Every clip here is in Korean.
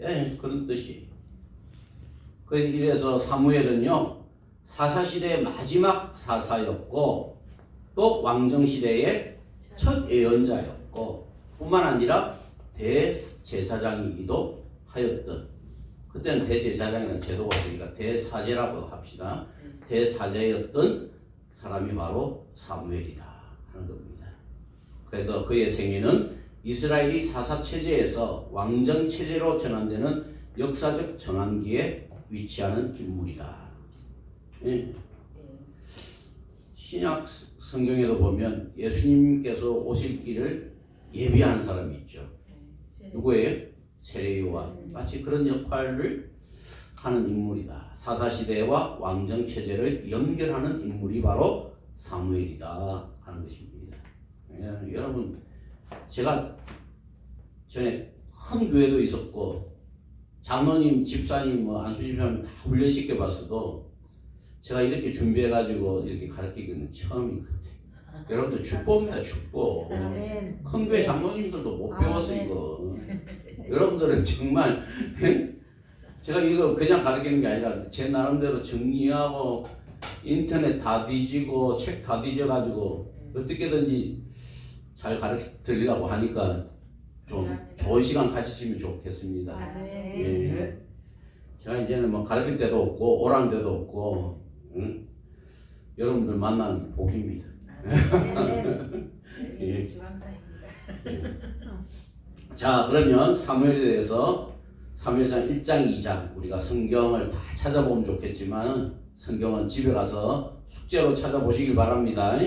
예, 그런 뜻이에요. 이래서 사무엘은요 사사시대의 마지막 사사였고 또 왕정시대의 첫 예언자였고 뿐만 아니라 대제사장이기도 하였던, 그때는 대제사장이라는 제도가 없으니까 대사제라고 합시다. 대사제였던 사람이 바로 사무엘이다 하는 겁니다. 그래서 그의 생애는 이스라엘이 사사체제에서 왕정체제로 전환되는 역사적 전환기에 위치하는 인물이다. 예. 신약 성경에도 보면 예수님께서 오실 길을 예비하는 사람이 있죠. 누구예요? 세례요한. 마치 그런 역할을 하는 인물이다. 사사시대와 왕정체제를 연결하는 인물이 바로 사무엘이다 하는 것입니다. 예, 여러분, 제가 전에 큰 교회도 있었고 장로님, 집사님, 안수 집사님 다 훈련시켜 봤어도 제가 이렇게 준비해가지고 이렇게 가르치기는 처음인 것 같아요. 여러분들 축복입니다, 축복. 큰 교회 장로님들도 못 배웠어 이거. 여러분들은 정말 제가 이거 그냥 가르치는 게 아니라 제 나름대로 정리하고 인터넷 다 뒤지고 책 다 뒤져가지고 어떻게든지 잘 가르쳐 드리려고 하니까 좀 좋은 시간 가지시면 좋겠습니다. 예. 제가 이제는 뭐 가르칠 데도 없고 오라는 데도 없고, 응? 여러분들 만나는 복입니다. 예. 자, 그러면 사무엘에 대해서 사무엘상 1장 2장 우리가 성경을 다 찾아보면 좋겠지만 성경은 집에 가서 숙제로 찾아보시길 바랍니다.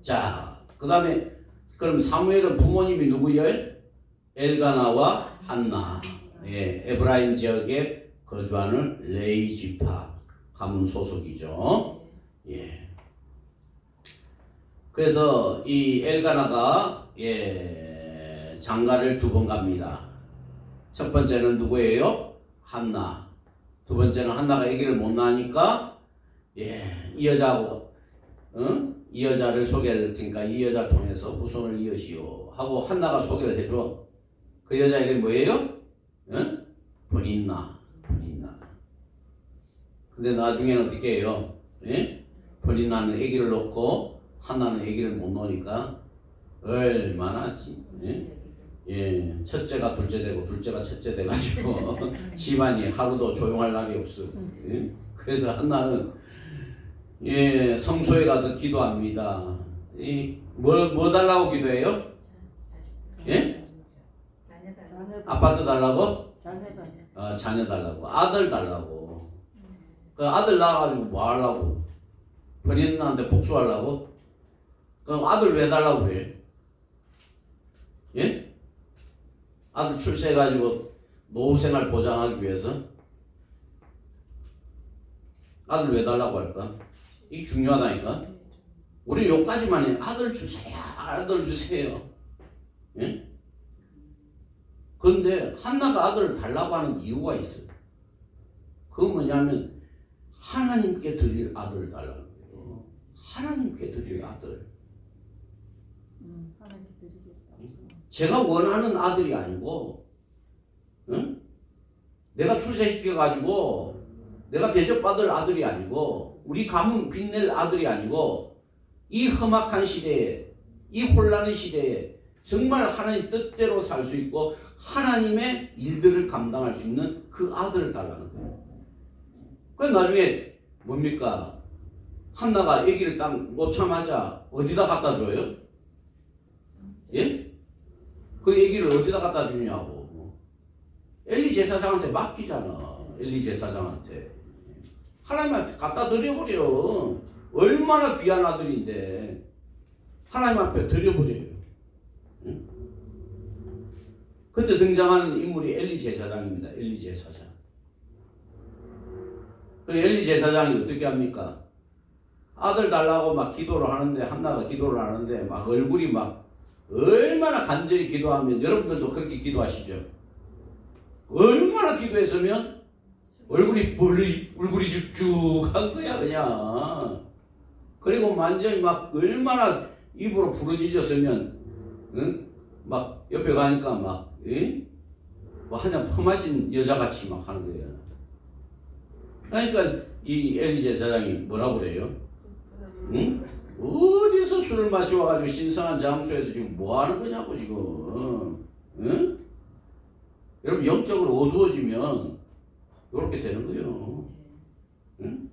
자, 그 다음에 그럼 사무엘은 부모님이 누구예요? 엘가나와 한나. 예, 에브라임 지역에 거주하는 레위 지파 가문 소속이죠. 예. 그래서 이 엘가나가 장가를 2번 갑니다. 첫 번째는 누구예요? 한나. 두 번째는 한나가 아기를 못 낳으니까 이 여자하고 이 여자를 소개를 그러니까 이 여자 통해서 후손을 이으시오 하고 한나가 소개를 해줘. 그 여자 이름이 뭐예요? 브린나. 근데 나중에는 어떻게 해요? 브린나는 아기를 놓고 한나는 아기를 못 놓으니까 얼마나 첫째가 둘째 되고 둘째가 첫째 돼가지고 집안이 하루도 조용할 날이 없어. 그래서 한나는 성소에 가서 기도합니다. 뭐 달라고 기도해요? 아파트 달라고? 자녀 달라고. 아들 달라고. 그 아들 낳아가지고 뭐 하려고? 본인한테 복수하려고? 그럼 아들 왜 달라고 그래? 아들 출세해가지고 노후생활 보장하기 위해서? 아들 왜 달라고 할까? 이게 중요하다니까? 우리 요까지만 해. 아들 주세요. 아들 주세요. 그런데 한나가 아들을 달라고 하는 이유가 있어요. 그건 뭐냐면 하나님께 드릴 아들을 달라는 거예요. 하나님께 드릴 아들. 제가 원하는 아들이 아니고, 내가 출세시켜가지고 내가 대접받을 아들이 아니고 우리 가문 빛낼 아들이 아니고 이 험악한 시대에 이 혼란의 시대에 정말 하나님 뜻대로 살 수 있고 하나님의 일들을 감당할 수 있는 그 아들을 달라는 거예요. 그래서 나중에 뭡니까? 한나가 아기를 딱 놓자마자 어디다 갖다 줘요? 그 아기를 어디다 갖다 주냐고. 엘리 제사장한테 맡기잖아. 엘리 제사장한테. 하나님한테 갖다 드려버려. 얼마나 귀한 아들인데 하나님 앞에 드려버려요. 그때 등장하는 인물이 엘리 제사장입니다. 엘리 제사장. 그 엘리 제사장이 어떻게 합니까? 아들 달라고 막 기도를 하는데 한나가 기도를 하는데 막 얼굴이 막 얼마나 간절히 기도하면 여러분들도 그렇게 기도하시죠? 얼마나 기도했으면 얼굴이 울그리죽죽한 거야 그냥. 그리고 완전히 막 얼마나 입으로 부러지셨으면 막 옆에 가니까 막 뭐 한잔 퍼마신 여자같이 막 하는 거예요. 그러니까 이 엘리 제사장이 뭐라고 그래요? 응? 어디서 술을 마셔와가지고 신성한 장소에서 지금 뭐 하는 거냐고 지금. 응? 여러분 영적으로 어두워지면 이렇게 되는 거예요. 응?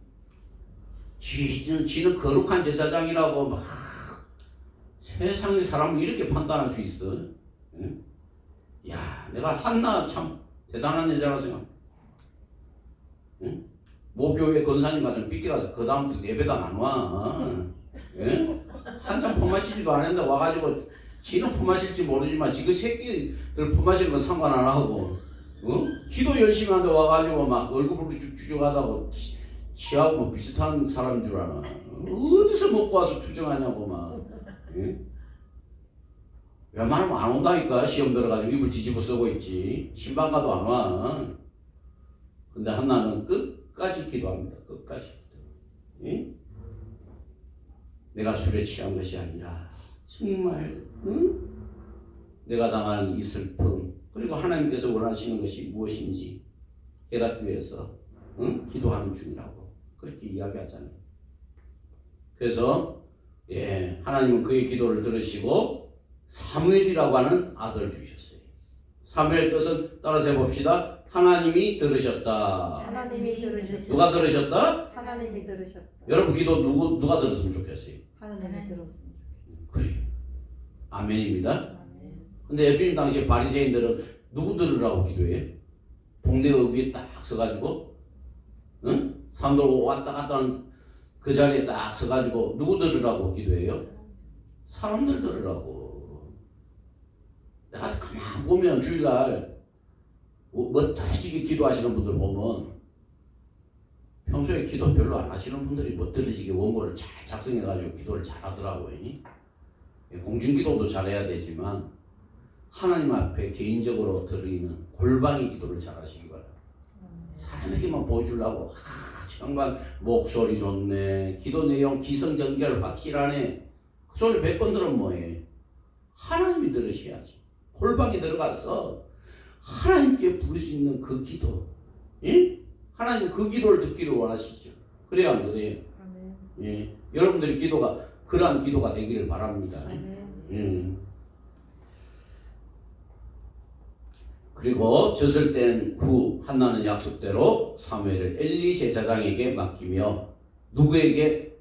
지는 거룩한 제사장이라고 막 세상의 사람을 이렇게 판단할 수 있어. 응? 야, 내가 한나 참 대단한 여자라 생각. 응? 모 교회 권사님 같은 삐끼 가서 그 다음부터 예배당 안 와. 응? 한참 퍼마시지도 않았는데 와가지고 지는 퍼마실지 모르지만 지그 새끼들 퍼마시는 건 상관 안 하고, 기도 열심히 하는데 와가지고 막 얼굴을 쭉쭉하다고 지하고 뭐 비슷한 사람인 줄 아나. 어디서 먹고 와서 투정하냐고 막. 응? 웬만하면 안 온다니까. 시험 들어가지고 입을 뒤집어 쓰고 있지. 신방 가도 안 와. 근데 한나는 끝까지 기도합니다. 끝까지. 응? 내가 술에 취한 것이 아니라 정말 내가 당하는 이 슬픔 그리고 하나님께서 원하시는 것이 무엇인지 깨닫기 위해서 기도하는 중이라고 그렇게 이야기하잖아요. 그래서 하나님은 그의 기도를 들으시고 사무엘이라고 하는 아들을 주셨어요. 사무엘 뜻은 따라서 해봅시다. 하나님이 들으셨다. 하나님이 들으셨다. 누가 들으셨다? 하나님이 들으셨다. 여러분 기도 누가 들었으면 좋겠어요? 하나님이 들었습니다. 그래요. 아멘입니다. 아멘. 근데 예수님 당시에 바리새인들은 누구 들으라고 기도해요? 동네 어귀에 딱 서가지고, 사람들 왔다 갔다 하는 그 자리에 딱 서가지고 누구 들으라고 기도해요? 사람들 들으라고. 내가 가만 보면 주일날 멋들어지게 기도하시는 분들 보면 평소에 기도 별로 안 하시는 분들이 멋들어지게 원고를 잘 작성해가지고 기도를 잘 하더라고요. 공중기도도 잘해야 되지만 하나님 앞에 개인적으로 드리는 골방의 기도를 잘 하시기 바랍니다. 사람에게만 보여주려고 정말 목소리 좋네, 기도 내용 기성전결 확실하네, 그 소리 100번 들으면 뭐해? 하나님이 들으셔야지. 골방에 들어가서 하나님께 부를 수 있는 그 기도, 하나님 그 기도를 듣기를 원하시죠. 그래야 안 그래요? 아멘. 여러분들의 기도가 그러한 기도가 되기를 바랍니다. 아멘. 그리고 젖을 뗀 후 한나는 약속대로 사무엘을 엘리 제사장에게 맡기며 누구에게?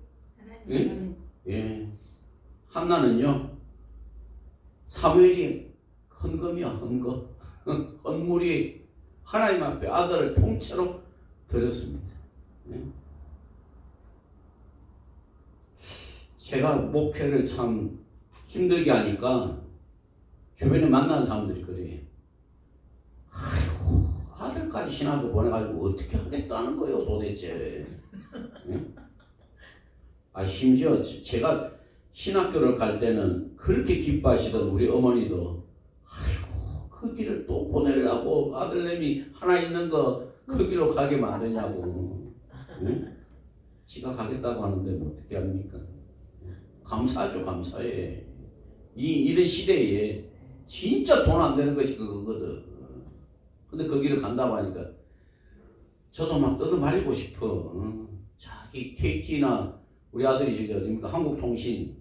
한나는요 사무엘이 헌금이야 헌금. 헌물이 하나님 앞에 아들을 통째로 드렸습니다. 제가 목회를 참 힘들게 하니까 주변에 만나는 사람들이 그래요. 아이고 아들까지 신학교 보내가지고 어떻게 하겠다는 거예요 도대체. 심지어 제가 신학교를 갈 때는 그렇게 기뻐하시던 우리 어머니도 아이고 그 길을 또 보내려고 아들내미 하나 있는 거 그 길로 가게 만드냐고. 지가 가겠다고 하는데 뭐 어떻게 합니까? 감사하죠. 감사해. 이런 시대에 진짜 돈 안 되는 것이 그거거든. 근데 그 길을 간다고 하니까 저도 막 뜯어 말리고 싶어. 자기 KT나 우리 아들이 저기 어딥니까 한국통신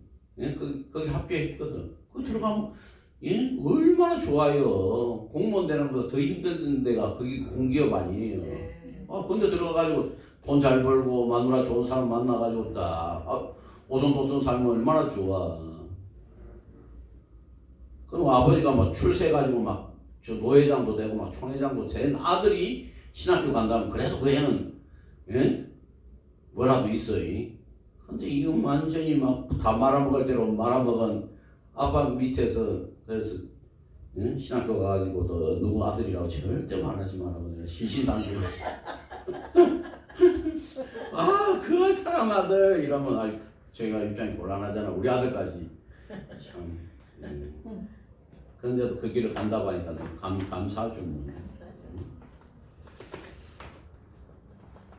거기 합격했거든. 거기 들어가면 얼마나 좋아요. 공무원 되는 것보다 더 힘든 데가 거기 공기업 아니에요. 근데 들어가가지고 돈 잘 벌고 마누라 좋은 사람 만나가지고 딱 오손도손 살면 얼마나 좋아. 그럼 아버지가 막 출세해가지고 막 저 노회장도 되고 막 총회장도 된 아들이 신학교 간다면 그래도 그 애는 뭐라도 있어요. 근데 이거 완전히 막 다 말아먹을 대로 말아먹은 아빠 밑에서 그래서 신학교 가가지고 너 누구 아들이라고 절대 말하지 말라고 신신당부해. 그 사람 아들 이러면 저희가 입장이 곤란하잖아. 우리 아들까지 참. 그런데도 그 길을 간다고 하니까 감사하죠.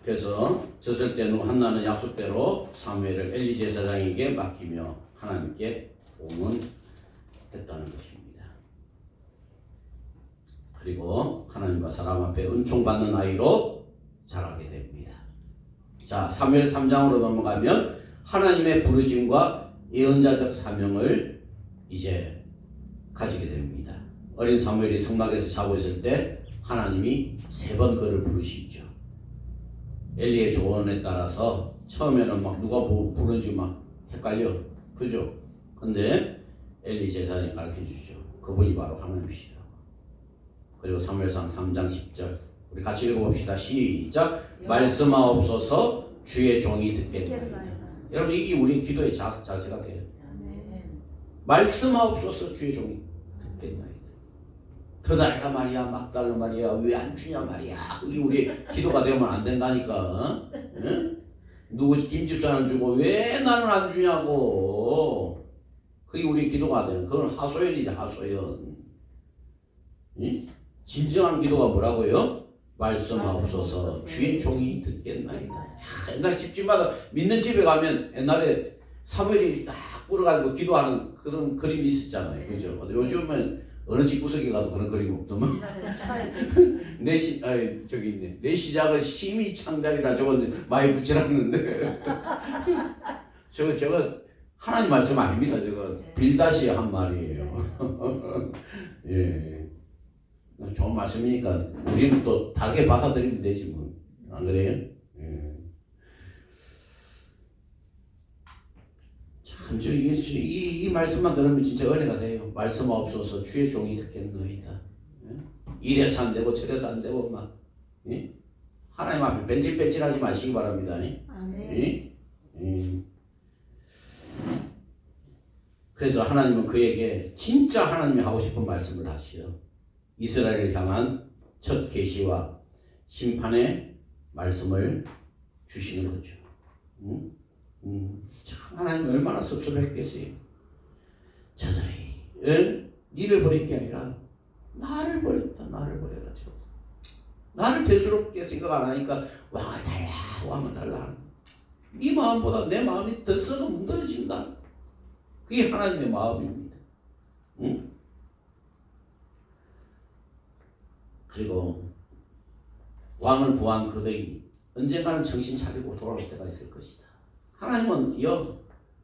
그래서 젖을 뗀 후 한나는 약속대로 사무엘을 엘리 제사장에게 맡기며 하나님께 봉헌했다는 것입니다. 그리고 하나님과 사람 앞에 은총받는 아이로 자라게 됩니다. 자, 사무엘 3장으로 넘어가면 하나님의 부르심과 예언자적 사명을 이제 가지게 됩니다. 어린 사무엘이 성막에서 자고 있을 때 하나님이 3번 그를 부르시죠. 엘리의 조언에 따라서 처음에는 막 누가 부르는지 막 헷갈려. 그죠? 근데 엘리 제사장이 가르쳐 주죠. 그분이 바로 하나님이시라고. 그리고 사무엘상 3장 10절 우리 같이 읽어봅시다. 시작. 말씀하옵소서 주의 종이 듣겠나이다. 여러분 이게 우리 기도의 자세가 돼요. 말씀하옵소서 주의 종이 듣겠나이다. 더다리가 말이야 막달라 말이야 왜 안 주냐 말이야. 그게 우리 기도가 되면 안 된다니까. 응? 누구 김집사는 주고 왜 나는 안 주냐고. 그게 우리 기도가 되는. 그건 하소연이지 하소연. 응? 진정한 기도가 뭐라고요? 말씀하옵소서 주의 종이 듣겠나이다. 옛날에 집집마다 믿는 집에 가면 옛날에 사무엘이 딱 꿇어가지고 기도하는 그런 그림이 있었잖아요. 그죠? 요즘은 어느 집 구석에 가도 그런 그림 없더만. 저기 있네. 내 시작은 심히 창달이라 저거 많이 붙여놨는데. 저거 하나님 말씀 아닙니다. 저거 빌다시 한 말이에요. 예. 좋은 말씀이니까 우리는 또 다르게 받아들이면 되지 뭐. 안 그래요? 예. 참, 이 말씀만 들으면 진짜 은혜가 돼요. 말씀하옵소서 주의 종이 듣겠나이다. 예? 이래서 안 되고 저래서 안 되고 막. 예? 하나님 앞에 뺀질뺀질하지 마시기 바랍니다. 예? 아멘. 예? 그래서 하나님은 그에게 진짜 하나님이 하고 싶은 말씀을 하시어 이스라엘을 향한 첫 계시와 심판의 말씀을 주시는 거죠. 참 하나님이 얼마나 섭섭했겠어요. 저들이 니를 버린 게 아니라 나를 버렸다. 나를 버려가지고 나를 대수롭게 생각 안 하니까 왕을 달라 왕을 달라. 네 마음보다 내 마음이 더 썩어 문드러진다. 그게 하나님의 마음입니다. 응? 그리고 왕을 구한 그들이 언젠가는 정신 차리고 돌아올 때가 있을 것이다. 하나님은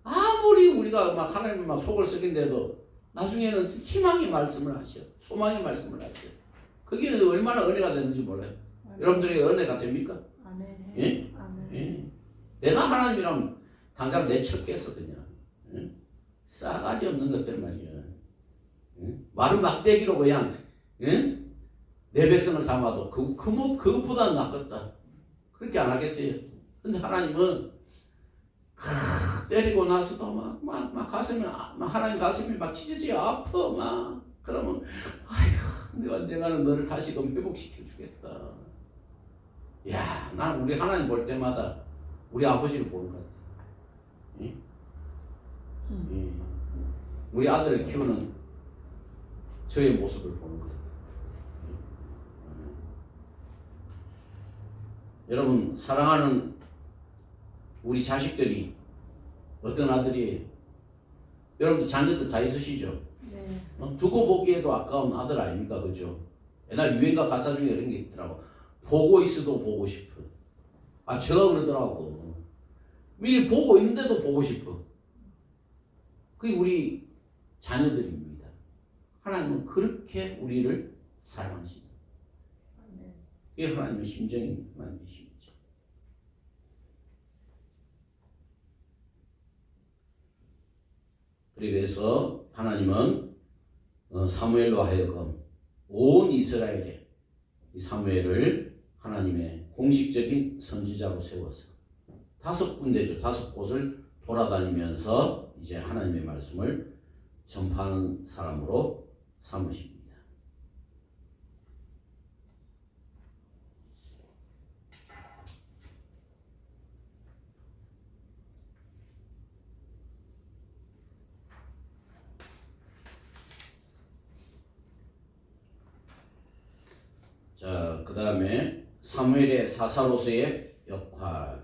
아무리 우리가 막 하나님 막 속을 썩인데도 나중에는 희망의 말씀을 하셔. 소망의 말씀을 하셔. 그게 얼마나 은혜가 되는지 몰라요. 여러분들에게 은혜가 됩니까? 아멘. 예? 아멘. 예. 내가 하나님이라면 당장 내쳤겠어 그냥. 예? 싸가지 없는 것들 말이야. 예? 말은 막대기로 그냥 예? 내 백성을 삼아도 그것보다는 낫겠다. 그렇게 안 하겠어요. 근데 하나님은 때리고 나서도 막 가슴이 하나님 가슴이 막 찢어져 아파 막. 그러면 아이고 내가 언젠가는 너를 다시금 회복시켜 주겠다. 야, 난 우리 하나님 볼 때마다 우리 아버지를 보는 것 같아. 예? 예. 우리 아들을 키우는 저의 모습을 보는 것 같아. 여러분 사랑하는 우리 자식들이 어떤 아들이에요? 여러분들 자녀들 다 있으시죠? 네. 두고 보기에도 아까운 아들 아닙니까? 그죠? 옛날 유행가 가사 중에 이런 게 있더라고. 보고 있어도 보고 싶어. 제가 그러더라고. 미리 보고 있는데도 보고 싶어. 그게 우리 자녀들입니다. 하나님은 그렇게 우리를 사랑하시다. 이게 하나님의 심정입니다. 하나님의 심정. 그래서 하나님은 사무엘로 하여금 온 이스라엘에 이 사무엘을 하나님의 공식적인 선지자로 세워서 5군데죠. 5곳을 돌아다니면서 이제 하나님의 말씀을 전파하는 사람으로 삼으십니다. 자, 그 다음에 사무엘의 사사로서의 역할.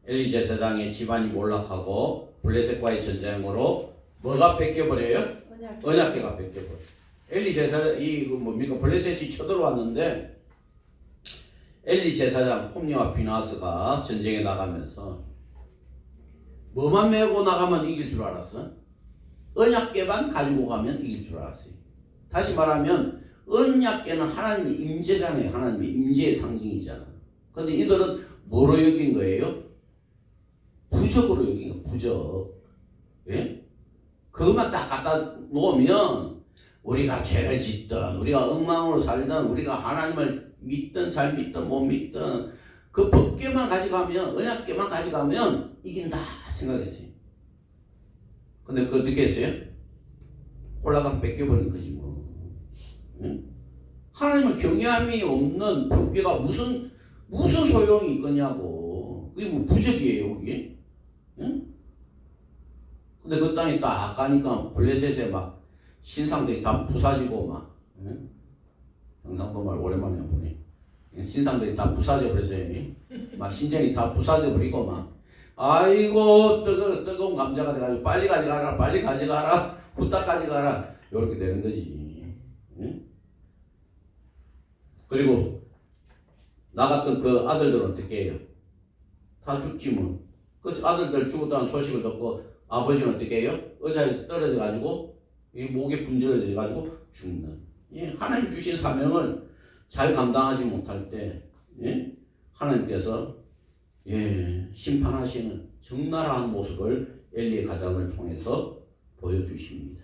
엘리 제사장의 집안이 몰락하고 블레셋과의 전쟁으로 뭐가 뺏겨버려요? 언약궤가 뺏겨버려요. 엘리 제사장 뭡니까 블레셋이 쳐들어왔는데 엘리 제사장 홈리와 비나스가 전쟁에 나가면서 뭐만 메고 나가면 이길 줄 알았어? 언약궤만 가지고 가면 이길 줄 알았어요. 다시 말하면 언약궤는 하나님의 임재잖아요. 하나님의 임재의 상징이잖아. 근데 이들은 뭐로 여긴 거예요? 부적으로 여긴 거예요. 부적. 예? 그것만 딱 갖다 놓으면 우리가 죄를 짓든 우리가 엉망으로 살든 우리가 하나님을 믿든 잘 믿든 못 믿든 그 법궤만 가져가면 언약궤만 가져가면 이긴다 생각했어요. 근데 그거 어떻게 했어요? 홀라당 뺏겨버린 거지 뭐. 응? 하나님을 경외함이 없는 법궤가 무슨 소용이 있겠냐고. 그게 뭐 부적이에요 그게. 응? 근데 그 땅이 딱 가니까 블레셋에 막 신상들이 다 부사지고 막. 응? 경상도 말 오랜만에 보니. 신상들이 다 부사져 버렸어요. 막 신전이 다 부사져 버리고 막. 아이고 뜨거운 감자가 돼가지고 빨리 가져가라 후딱 가져가라 이렇게 되는 거지. 응? 그리고 나갔던 그 아들들은 어떻게 해요? 다 죽지 뭐. 그 아들들 죽었다는 소식을 듣고 아버지는 어떻게 해요? 의자에서 떨어져 가지고 목에 분절해져 가지고 죽는. 하나님 주신 사명을 잘 감당하지 못할 때 하나님께서 심판하시는 적나라한 모습을 엘리의 가정을 통해서 보여주십니다.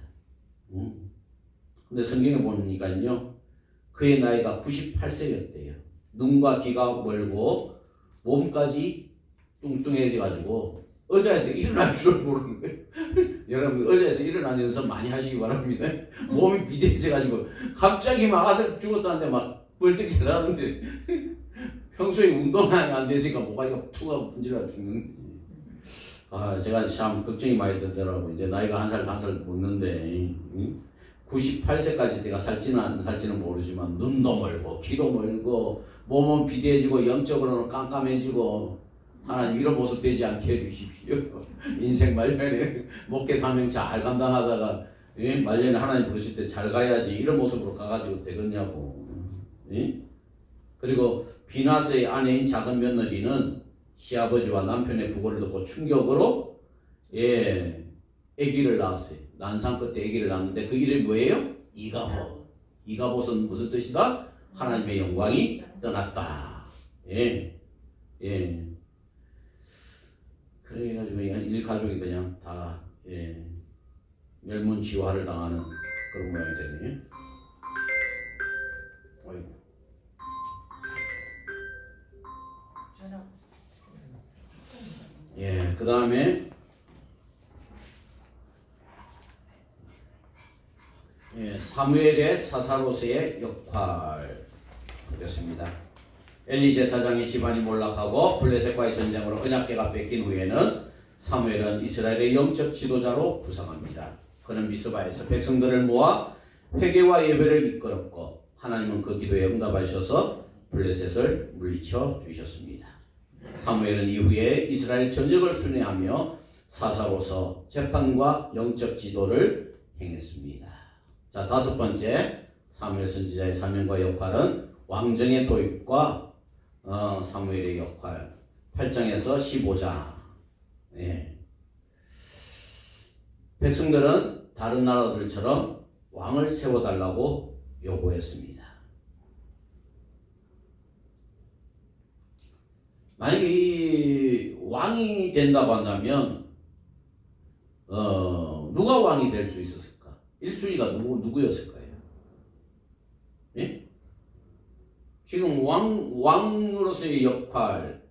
근데 성경에 보니까요, 그의 나이가 98세였대요. 눈과 귀가 멀고 몸까지 뚱뚱해져 가지고 의자에서 일어날 줄 모르는 거예요. 여러분 의자에서 일어나는 연습 많이 하시기 바랍니다. 몸이 비대해져 가지고 갑자기 막 아들 죽었다는데 막 벌떡 일어나는데 평소에 운동이 안 됐으니까 목까지가 툭 하고 분질러 죽는. 제가 참 걱정이 많이 되더라고. 이제 나이가 한 살 먹는데 98세까지 내가 살지는 안 살지는 모르지만 눈도 멀고 귀도 멀고 몸은 비대해지고 영적으로는 깜깜해지고 하나님 이런 모습 되지 않게 해주십시오. 인생 말년에 목회 사명 잘 감당하다가 말년에 하나님 부르실 때 잘 가야지 이런 모습으로 가가지고 되겠냐고. 그리고 비나스의 아내인 작은 며느리는 시아버지와 남편의 부고를 듣고 충격으로 아기를 낳았어요. 난상 끝에 아기를 낳았는데 그 이름이 뭐예요? 이가봇. 이가봇은 무슨 뜻이다? 하나님의 영광이 떠났다. 그래가지고 일가족이 그냥 다 멸문지화를 당하는 그런 모양이 되네요. 아이고. 그 다음에 사무엘의 사사로스의 역할 보겠습니다. 엘리 제사장의 집안이 몰락하고 블레셋과의 전쟁으로 언약궤가 뺏긴 후에는 사무엘은 이스라엘의 영적 지도자로 부상합니다. 그는 미스바에서 백성들을 모아 회개와 예배를 이끌었고 하나님은 그 기도에 응답하셔서 블레셋을 물리쳐 주셨습니다. 사무엘은 이후에 이스라엘 전역을 순회하며 사사로서 재판과 영적 지도를 행했습니다. 자, 다섯 번째 사무엘 선지자의 사명과 역할은 왕정의 도입과 사무엘의 역할 8장에서 15장. 백성들은 다른 나라들처럼 왕을 세워달라고 요구했습니다. 만약에 이 왕이 된다고 한다면 누가 왕이 될 수 있었을까? 1순위가 누구였을까요? 지금 왕으로서의 역할,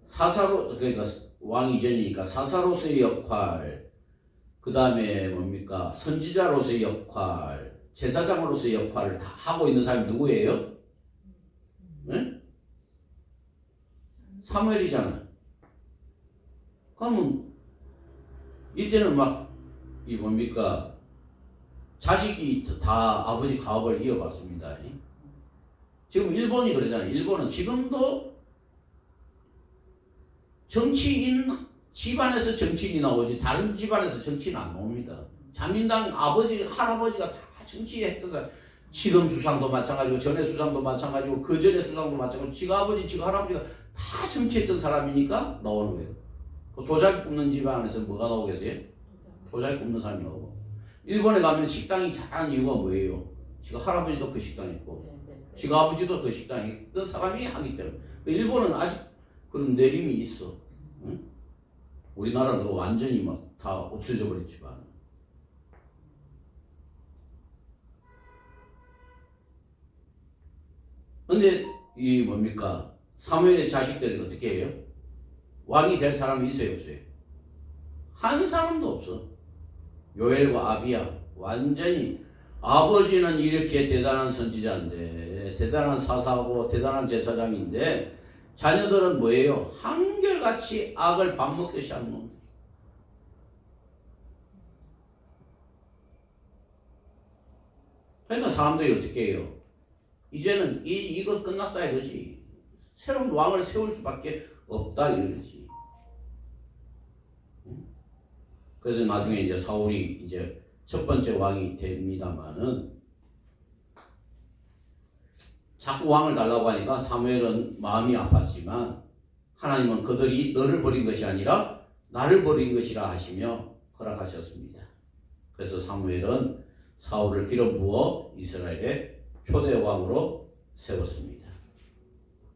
그러니까 왕 이전이니까 사사로서의 역할, 그 다음에 뭡니까? 선지자로서의 역할, 제사장으로서의 역할을 다 하고 있는 사람이 누구예요? 사무엘이잖아. 그러면 이때는 이 뭡니까? 자식이 다 아버지 가업을 이어받습니다. 지금 일본이 그러잖아요. 일본은 지금도 정치인 집안에서 정치인이 나오지 다른 집안에서 정치인 안 나옵니다. 자민당 아버지 할아버지가 다 정치했던 사람. 지금 수상도 마찬가지고 전에 수상도 마찬가지고 그 전에 수상도 마찬가지고 지가 아버지 지가 할아버지가 다 정치했던 사람이니까 나오는 거예요. 그 도자기 굽는 집안에서 뭐가 나오겠어요? 도자기 굽는 사람이 나오고. 일본에 가면 식당이 잘하는 이유가 뭐예요? 지가 할아버지도 그 식당에 있고 지가 아버지도 그 식당에 있던 사람이 하기 때문에. 일본은 아직 그런 내림이 있어. 응? 우리나라는 완전히 막 다 없어져 버렸지만. 근데 이 뭡니까? 사무엘의 자식들이 어떻게 해요? 왕이 될 사람이 있어요, 없어요? 한 사람도 없어. 요엘과 아비야 완전히 아버지는 이렇게 대단한 선지자인데 대단한 사사하고 대단한 제사장인데 자녀들은 뭐예요? 한결같이 악을 밥 먹듯이 하는 놈. 그러니까 사람들이 어떻게 해요? 이제는 이거 끝났다 이거지. 새로운 왕을 세울 수밖에 없다 이러지. 그래서 나중에 이제 사울이 이제 첫 번째 왕이 됩니다만은 자꾸 왕을 달라고 하니까 사무엘은 마음이 아팠지만 하나님은 그들이 너를 버린 것이 아니라 나를 버린 것이라 하시며 허락하셨습니다. 그래서 사무엘은 사울을 기름 부어 이스라엘의 초대 왕으로 세웠습니다.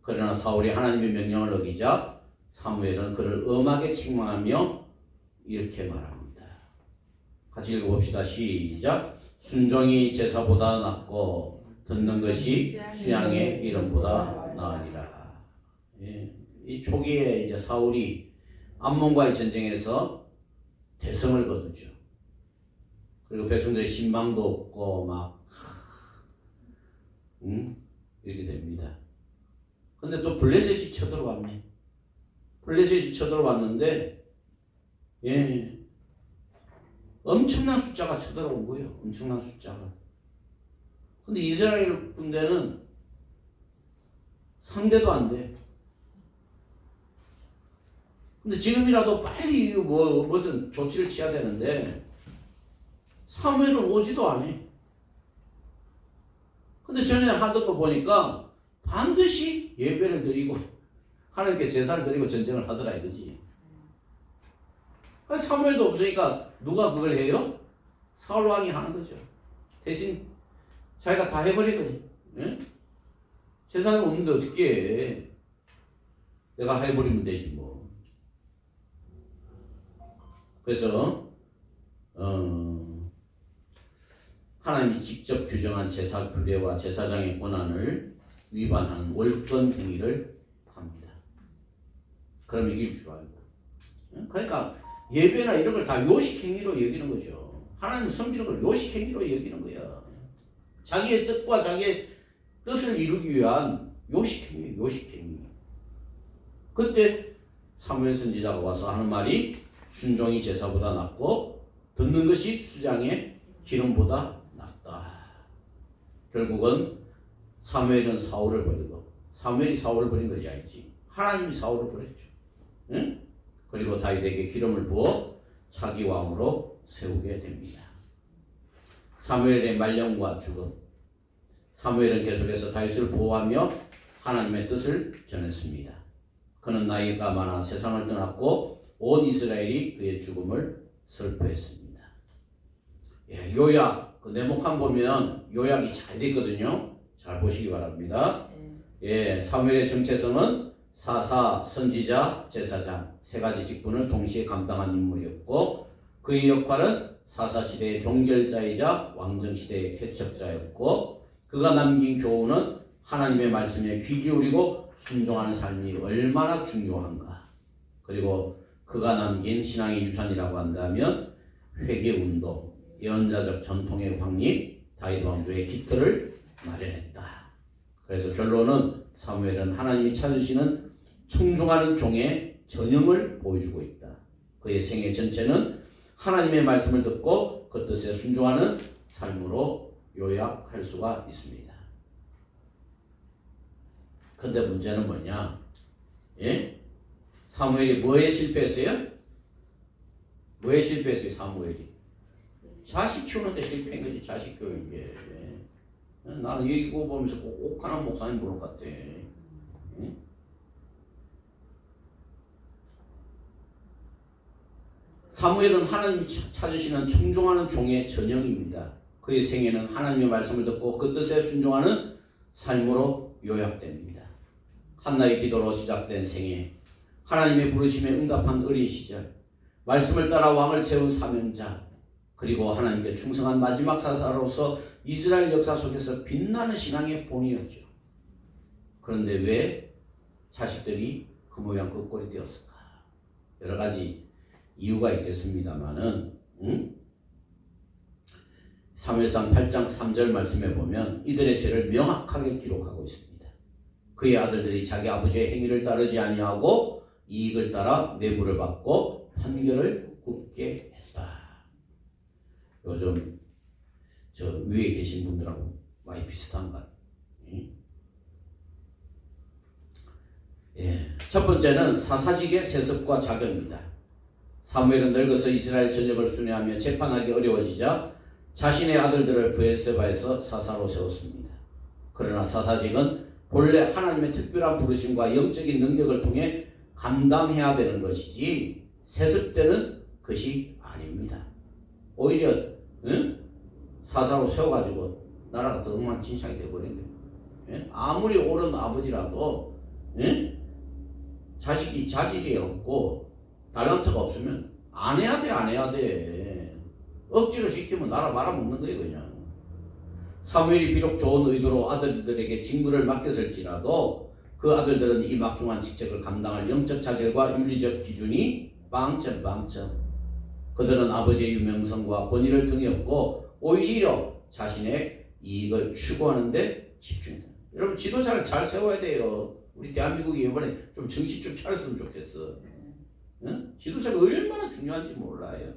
그러나 사울이 하나님의 명령을 어기자 사무엘은 그를 엄하게 책망하며 이렇게 말합니다. 같이 읽어봅시다. 시작. 순종이 제사보다 낫고 듣는 것이 수양의 기름보다 나으니라. 예. 이 초기에 이제 사울이 암몬과의 전쟁에서 대성을 거두죠. 그리고 백성들의 신망도 없고 막 이렇게 됩니다. 근데 또 블레셋이 쳐들어왔네. 블레셋이 쳐들어왔는데 예, 엄청난 숫자가 쳐들어온 거예요. 엄청난 숫자가. 근데 이스라엘 군대는 상대도 안 돼. 근데 지금이라도 빨리 무슨 조치를 취해야 되는데 사무엘은 오지도 않아. 근데 전에 하던 거 보니까 반드시 예배를 드리고 하나님께 제사를 드리고 전쟁을 하더라 이거지. 사무엘도 없으니까 누가 그걸 해요? 사울 왕이 하는 거죠. 대신 자기가 다 해버리거든. 예? 세상에 없는데 어떻게 해? 내가 해버리면 되지 뭐. 그래서 하나님이 직접 규정한 제사 규례와 제사장의 권한을 위반하는 월권 행위를 합니다. 그럼 이길 줄 알고. 그러니까 예배나 이런 걸 다 요식 행위로 여기는 거죠. 하나님 섬기는 걸 요식 행위로 여기는 거야. 자기의 뜻과 자기의 뜻을 이루기 위한 요식 행위, 요식 행위. 그때 사무엘 선지자가 와서 하는 말이 순종이 제사보다 낫고 듣는 것이 수장의 기름보다 낫다. 결국은 사무엘은 사울을 버리고 사무엘이 사울을 버린 것이 아니지. 하나님이 사울을 버렸죠. 응? 그리고 다윗에게 기름을 부어 차기 왕으로 세우게 됩니다. 사무엘의 말년과 죽음. 사무엘은 계속해서 다윗을 보호하며 하나님의 뜻을 전했습니다. 그는 나이가 많아 세상을 떠났고 온 이스라엘이 그의 죽음을 슬퍼했습니다. 예, 요약, 그 네모칸 보면 요약이 잘 됐거든요. 잘 보시기 바랍니다. 예, 사무엘의 정체성은 사사, 선지자, 제사장 세 가지 직분을 동시에 감당한 인물이었고 그의 역할은 사사시대의 종결자이자 왕정시대의 개척자였고 그가 남긴 교훈은 하나님의 말씀에 귀 기울이고 순종하는 삶이 얼마나 중요한가. 그리고 그가 남긴 신앙의 유산이라고 한다면 회개운동, 예언자적 전통의 확립, 다윗 왕조의 기틀을 마련했다. 그래서 결론은 사무엘은 하나님이 찾으시는 청중하는 종의 전형을 보여주고 있다. 그의 생애 전체는 하나님의 말씀을 듣고 그 뜻에 순종하는 삶으로 요약할 수가 있습니다. 근데 문제는 뭐냐? 예? 사무엘이 뭐에 실패했어요? 뭐에 실패했어요? 사무엘이 자식 키우는데 실패인 거지. 자식 교육에. 나는 이거 보면서 꼭 옥하나 목사님 보는 것 같아. 응? 사무엘은 하나님 찾으시는 청종하는 종의 전형입니다. 그의 생애는 하나님의 말씀을 듣고 그 뜻에 순종하는 삶으로 요약됩니다. 한나의 기도로 시작된 생애, 하나님의 부르심에 응답한 어린 시절, 말씀을 따라 왕을 세운 사명자, 그리고 하나님께 충성한 마지막 사사로서 이스라엘 역사 속에서 빛나는 신앙의 본이었죠. 그런데 왜 자식들이 그 모양 그 꼴이 되었을까? 여러 가지 이유가 있겠습니다만은 사무엘상 8장 3절 말씀에 보면 이들의 죄를 명확하게 기록하고 있습니다. 그의 아들들이 자기 아버지의 행위를 따르지 아니하고 이익을 따라 뇌물을 받고 판결을 굽게 했다. 요즘 저 위에 계신 분들하고 많이 비슷한 것 같아요. 예. 첫 번째는 사사직의 세습과 자격입니다. 사무엘은 늙어서 이스라엘 전역을 순회하며 재판하기 어려워지자 자신의 아들들을 브엘세바에서 사사로 세웠습니다. 그러나 사사직은 본래 하나님의 특별한 부르심과 영적인 능력을 통해 감당해야 되는 것이지 세습되는 것이 아닙니다. 오히려 사사로 세워가지고 나라가 더 엉망진창이 되어버린 거예요. 아무리 옳은 아버지라도 자식이 자질이 없고 달란트가 없으면 안 해야 돼, 안 해야 돼. 억지로 시키면 나라 말아먹는 거예요, 그냥. 사무엘이 비록 좋은 의도로 아들들에게 직무를 맡겼을지라도 그 아들들은 이 막중한 직책을 감당할 영적 자질과 윤리적 기준이 빵점. 그들은 아버지의 유명성과 권위를 등에 업고 오히려 자신의 이익을 추구하는 데 집중했다. 여러분 지도자를 잘 세워야 돼요. 우리 대한민국이 이번에 좀 정신 좀 차렸으면 좋겠어. 응? 지도자가 얼마나 중요한지 몰라요.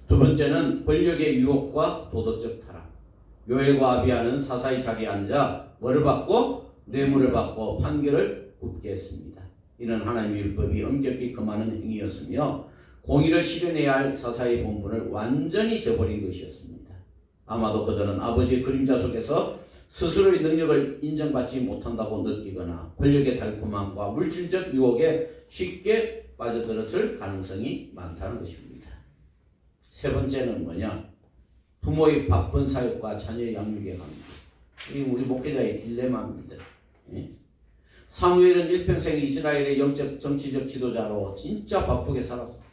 두 번째는 권력의 유혹과 도덕적 타락. 요엘과 아비야는 사사의 자리에 앉아 뭐를 받고 뇌물을 받고 판결을 굽게 했습니다. 이는 하나님의 율법이 엄격히 금하는 행위였으며 공의를 실현해야 할 사사의 본분을 완전히 저버린 것이었습니다. 아마도 그들은 아버지의 그림자 속에서 스스로의 능력을 인정받지 못한다고 느끼거나 권력의 달콤함과 물질적 유혹에 쉽게 빠져들었을 가능성이 많다는 것입니다. 세 번째는 뭐냐? 부모의 바쁜 사역과 자녀의 양육의 관계. 이 우리 목회자의 딜레마입니다. 사무엘은 일평생 이스라엘의 영적 정치적 지도자로 진짜 바쁘게 살았습니다.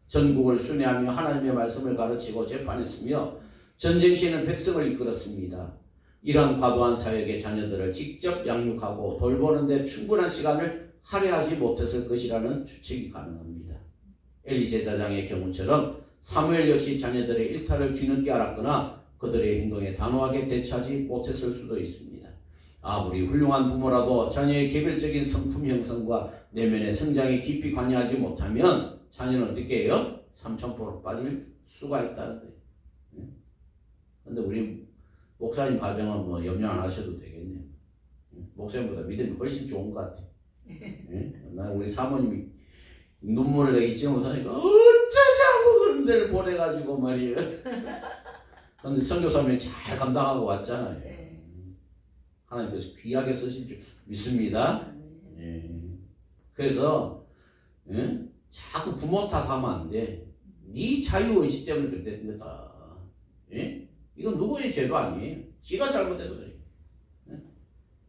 전국을 순회하며 하나님의 말씀을 가르치고 재판했으며 전쟁 시에는 백성을 이끌었습니다. 이러한 과도한 사역에 자녀들을 직접 양육하고 돌보는 데 충분한 시간을 할애하지 못했을 것이라는 추측이 가능합니다. 엘리 제사장의 경우처럼 사무엘 역시 자녀들의 일탈을 뒤늦게 알았거나 그들의 행동에 단호하게 대처하지 못했을 수도 있습니다. 아무리 훌륭한 부모라도 자녀의 개별적인 성품 형성과 내면의 성장에 깊이 관여하지 못하면 자녀는 어떻게 해요? 삼천포로 빠질 수가 있다는 거예요. 그런데 우리 목사님 가정은 뭐 염려 안 하셔도 되겠네요. 목사님보다 믿음이 훨씬 좋은 것 같아요. 나 우리 사모님이 눈물을 내기 찍으면서 어쩌자고 그런 데를 보내가지고 말이에요. 그런데 선교사님이 잘 감당하고 왔잖아요. 하나님께서 귀하게 쓰실 줄 믿습니다. 그래서 자꾸 부모 탓하면 안 돼. 네 자유의지 때문에 그랬던 거다. 이건 누구의 죄도 아니에요. 지가 잘못해서 그래.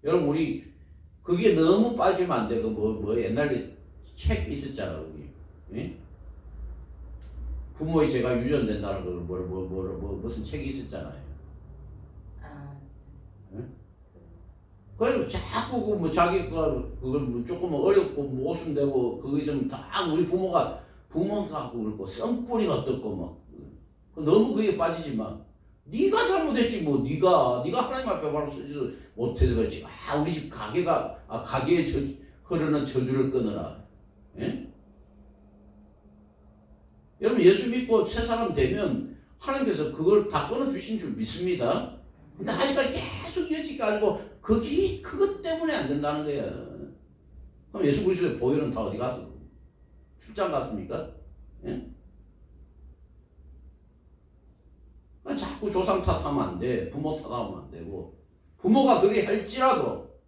여러분 우리 그게 너무 빠지면 안 돼. 그 뭐 옛날에 책 있었잖아. 거기. 부모의 죄가 유전된다는 걸 무슨 책이 있었잖아요. 그래서 자꾸 그 뭐 자기 그걸 뭐 조금 어렵고 뭐 오순되고 그거 있으면 다 우리 부모가 그렇고 썸뿌리가 어떻고 막 너무 그게 빠지지 마. 네가 잘못했지 뭐 네가 하나님 앞에 바로 서지도 못해서 그렇지. 우리 집 가게에 흐르는 저주를 끊어라. 여러분 예수 믿고 새 사람 되면 하나님께서 그걸 다 끊어주신 줄 믿습니다. 근데 아직까지 계속 이어지게 가지고 그것 때문에 안 된다는 거야. 그럼 예수 그리스도의 보혈은 다 어디 갔어? 출장 갔습니까? 자꾸 조상 탓하면 안 돼. 부모 탓하면 안 되고. 부모가 그리 할지라도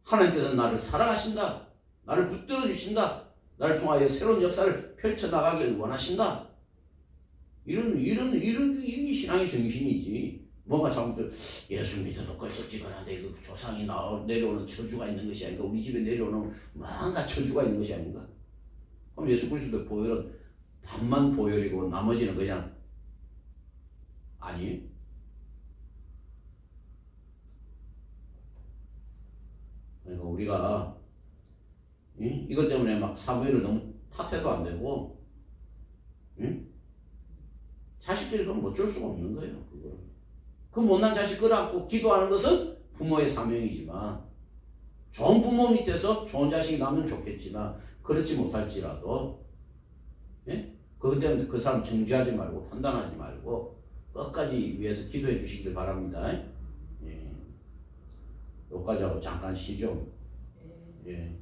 하나님께서는 나를 사랑하신다. 나를 붙들어 주신다. 나를 통하여 새로운 역사를 펼쳐나가길 원하신다. 이게 신앙의 정신이지. 뭔가 잘못 예수 믿어도 걸쩍지근한데 그 조상이 내려오는 저주가 있는 것이 아닌가. 우리 집에 내려오는 뭔가 저주가 있는 것이 아닌가. 그럼 예수 그리스도의 보혈은 반만 보혈이고 나머지는 그냥 아니. 그러니까 우리가 이것 때문에 막 사무엘을 너무 탓해도 안 되고, 자식들이 그럼 어쩔 수가 없는 거예요. 그 못난 자식 끌어안고 기도하는 것은 부모의 사명이지만, 좋은 부모 밑에서 좋은 자식이 나면 좋겠지만 그렇지 못할지라도, 그것 때문에 그 사람 정죄하지 말고 판단하지 말고 끝까지 위해서 기도해 주시길 바랍니다. 여기까지 하고 잠깐 쉬죠. 예.